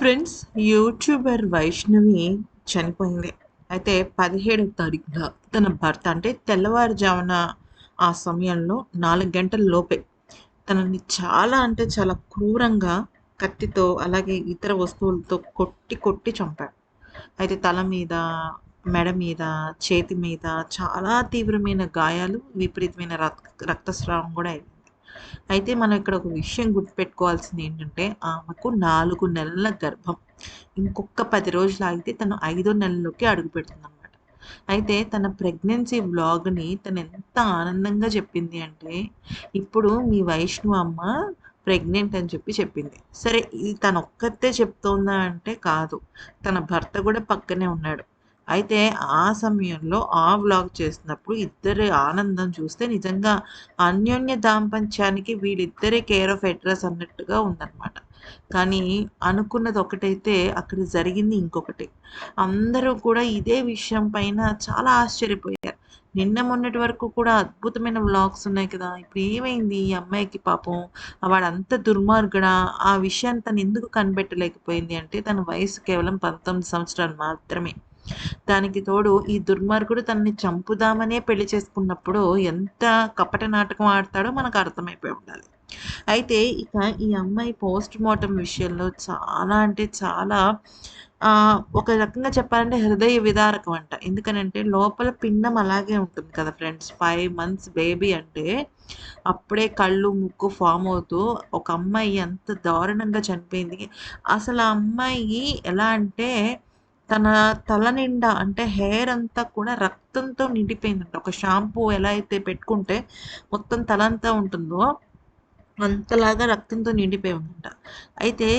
Friends, YouTuber Vaishnavi చనిపోయింది. అయితే 17వ తారీఖున తన భర్త అంటే తెల్లవారుజామున ఆ సమయంలో 4 గంటల లోపే తనని చాలా అంటే చాలా క్రూరంగా కత్తితో అలాగే ఇతర వస్తువులతో కొట్టి కొట్టి చంపాడు. అయితే తల మీద, మెడ మీద, చేతి మీద చాలా తీవ్రమైన గాయాలు, విపరీతమైన రక్తస్రావం కూడా అయింది. అయితే మనం ఇక్కడ ఒక విషయం గుర్తుపెట్టుకోవాల్సింది ఏంటంటే, ఆమెకు 4 నెలల గర్భం. ఇంకొక 10 రోజులు ఆగితే తను 5వ నెలలోకి అడుగుపెడుతుందనమాట. అయితే తన ప్రెగ్నెన్సీ వ్లాగ్‌ని తనెంత ఆనందంగా చెప్పింది అంటే, ఇప్పుడు మీ వైష్ణవి అమ్మ ప్రెగ్నెంట్ అని చెప్పింది. సరే, ఇది తనొక్కతే చెప్తోందా అంటే కాదు. తన భర్త కూడా పక్కనే ఉన్నాడు. అయితే ఆ సమయంలో ఆ వ్లాగ్ చేస్తున్నప్పుడు ఇద్దరి ఆనందం చూస్తే నిజంగా అన్యోన్య దాంపత్యానికి వీళ్ళిద్దరే కేర్ ఆఫ్ అడ్రెస్ అన్నట్టుగా ఉందన్నమాట. కానీ అనుకున్నది ఒకటైతే అక్కడ జరిగింది ఇంకొకటి. అందరూ కూడా ఇదే విషయం పైన చాలా ఆశ్చర్యపోయారు. నిన్న మొన్నటి వరకు కూడా అద్భుతమైన వ్లాగ్స్ ఉన్నాయి కదా! ఇప్పుడు ఏమైంది ఈ అమ్మాయికి పాపం? వాడంత దుర్మార్గుడా? ఆ విషయాన్ని తను ఎందుకు కనిపెట్టలేకపోయింది అంటే తన వయసు కేవలం 19 సంవత్సరాలు మాత్రమే. దానికి తోడు ఈ దుర్మార్గుడు తనని చంపుదామనే పెళ్లి చేసుకున్నప్పుడు ఎంత కపట నాటకం ఆడతాడో మనకు అర్థమైపోయి ఉండాలి. అయితే ఇక ఈ అమ్మాయి పోస్ట్ మార్టం విషయంలో చాలా అంటే చాలా ఒక రకంగా చెప్పాలంటే హృదయ విదారకం అంట. ఎందుకనంటే లోపల పిండం అలాగే ఉంటుంది కదా ఫ్రెండ్స్. 5 మంత్స్ బేబీ అంటే అప్పుడే కళ్ళు, ముక్కు ఫార్మ్ అవుతూ ఒక అమ్మాయి ఎంత దారుణంగా చనిపోయింది. అసలు ఆ అమ్మాయి ఎలా అంటే తన తల నిండా అంటే హెయిర్ అంతా కూడా రక్తంతో నిండిపోయిందంట. ఒక షాంపూ ఎలా అయితే పెట్టుకుంటే మొత్తం తలంతా ఉంటుందో అంతలాగా రక్తంతో నిండిపోయి ఉందంట. అయితే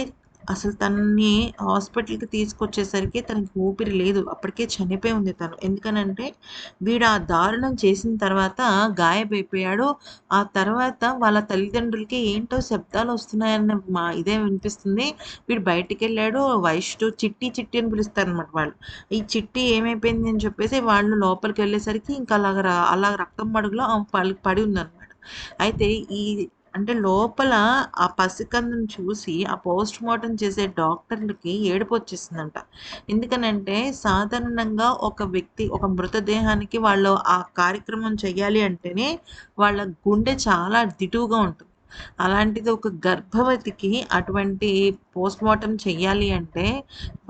అసలు తనని హాస్పిటల్‌కి తీసుకొచ్చేసరికి తనకి ఊపిరి లేదు. అప్పటికే చనిపోయి ఉంది తను. ఎందుకనంటే వీడు ఆ దారుణం చేసిన తర్వాత గాయమైపోయాడు. ఆ తర్వాత వాళ్ళ తల్లిదండ్రులకి ఏంటో శబ్దాలొస్తున్నాయన్న ఇదే వినిపిస్తుంది. వీడు బయటికెళ్ళాడు. చిట్టి చిట్టి అని పిలుస్తారనమాట వాళ్ళు. ఈ చిట్టి ఏమైపోయింది అని చెప్పేసి వాళ్ళు లోపలికెళ్ళేసరికి ఇంకా అలాగ రక్తం మడుగులో ఆమె పడి ఉందనమాట. అయితే అంటే లోపల ఆ పసికందుని చూసి ఆ పోస్ట్ మార్టం చేసే డాక్టర్లకి ఏడుపొచ్చేసిందంట. ఎందుకనంటే సాధారణంగా ఒక వ్యక్తి ఒక మృతదేహానికి వాళ్ళు ఆ కార్యక్రమం చేయాలి అంటేనే వాళ్ళ గుండె చాలా దిటువుగా ఉంటుంది. అలాంటిది ఒక గర్భవతికి అటువంటి పోస్ట్ మార్టం చెయ్యాలి అంటే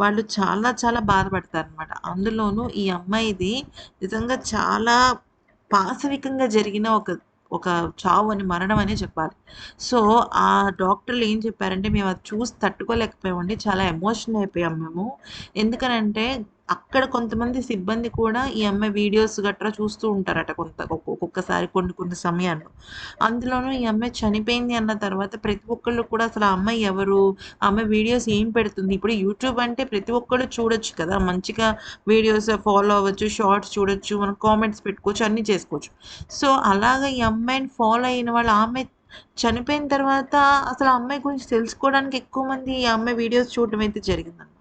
వాళ్ళు చాలా చాలా బాధపడతారనమాట. అందులోనూ ఈ అమ్మాయిది నిజంగా చాలా పాశవికంగా జరిగిన ఒక ఒక చావు అని మరణం అనే చెప్పాలి. సో, ఆ డాక్టర్లు ఏం చెప్పారంటే, మేము అది చూసి తట్టుకోలేకపోయామండి. చాలా ఎమోషనల్ అయిపోయాం మేము. ఎందుకనంటే, అక్కడ కొంతమంది సిబ్బంది కూడా ఈ అమ్మాయి వీడియోస్ గట్రా చూస్తూ ఉంటారట ఒక్కొక్కసారి కొన్ని కొన్ని సమయాల్లో. అందులోనూ ఈ అమ్మాయి చనిపోయింది అన్న తర్వాత ప్రతి ఒక్కళ్ళు కూడా అసలు ఆ అమ్మాయి ఎవరు? ఆ అమ్మాయి వీడియోస్ ఏం పెడుతుంది? ఇప్పుడు యూట్యూబ్ అంటే ప్రతి ఒక్కళ్ళు చూడొచ్చు కదా! మంచిగా వీడియోస్ ఫాలో అవ్వచ్చు, షార్ట్స్ చూడొచ్చు, మనం కామెంట్స్ పెట్టుకోవచ్చు, అన్నీ చేసుకోవచ్చు. సో, అలాగా ఈ అమ్మాయిని ఫాలో అయిన వాళ్ళు ఆమె చనిపోయిన తర్వాత అసలు ఆ అమ్మాయి గురించి తెలుసుకోవడానికి ఎక్కువ మంది ఈ అమ్మాయి వీడియోస్ చూడడం అయితే జరిగిందనమాట.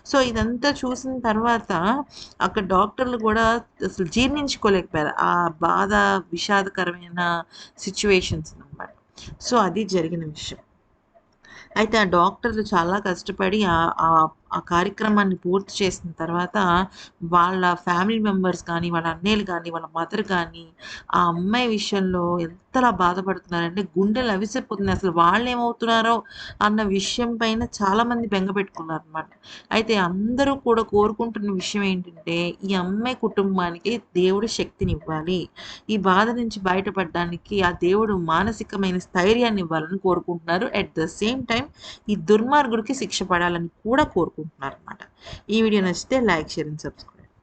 సో, ఇదంతా చూసిన తర్వాత అక్కడ డాక్టర్లు గూడా అసలు జీర్ణించుకోలేకపోయారు. ఆ బాధ, విషాదకరమైన సిట్యుయేషన్స్ అనమాట. సో, అది జరిగిన విషయం. అయితే ఆ డాక్టర్లు చాలా కష్టపడి ఆ కార్యక్రమాన్ని పూర్తి చేసిన తర్వాత వాళ్ళ ఫ్యామిలీ మెంబర్స్ కానీ, వాళ్ళ అన్నయ్యలు గానీ, వాళ్ళ మదర్ గానీ, ఆ అమ్మాయి విషయంలో ఎంతలా బాధపడుతున్నారంటే గుండెలు అవిసిపోతున్నాయి. అసలు వాళ్ళేమవుతున్నారో అన్న విషయం పైన చాలామంది బెంగ పెట్టుకున్నారనమాట. అయితే అందరూ కూడా కోరుకుంటున్న విషయం ఏంటంటే, ఈ అమ్మాయి కుటుంబానికి దేవుడు శక్తినివ్వాలి. ఈ బాధ నుంచి బయటపడడానికి ఆ దేవుడు మానసికమైన స్థైర్యాన్ని ఇవ్వాలని కోరుకుంటున్నారు. అట్ ద సేమ్ టైమ్ ఈ దుర్మార్గుడికి శిక్ష పడాలని కూడా కోరుకుంటున్నారనమాట. ఈ వీడియో నచ్చితే లైక్, షేర్ అండ్ సబ్స్క్రైబ్.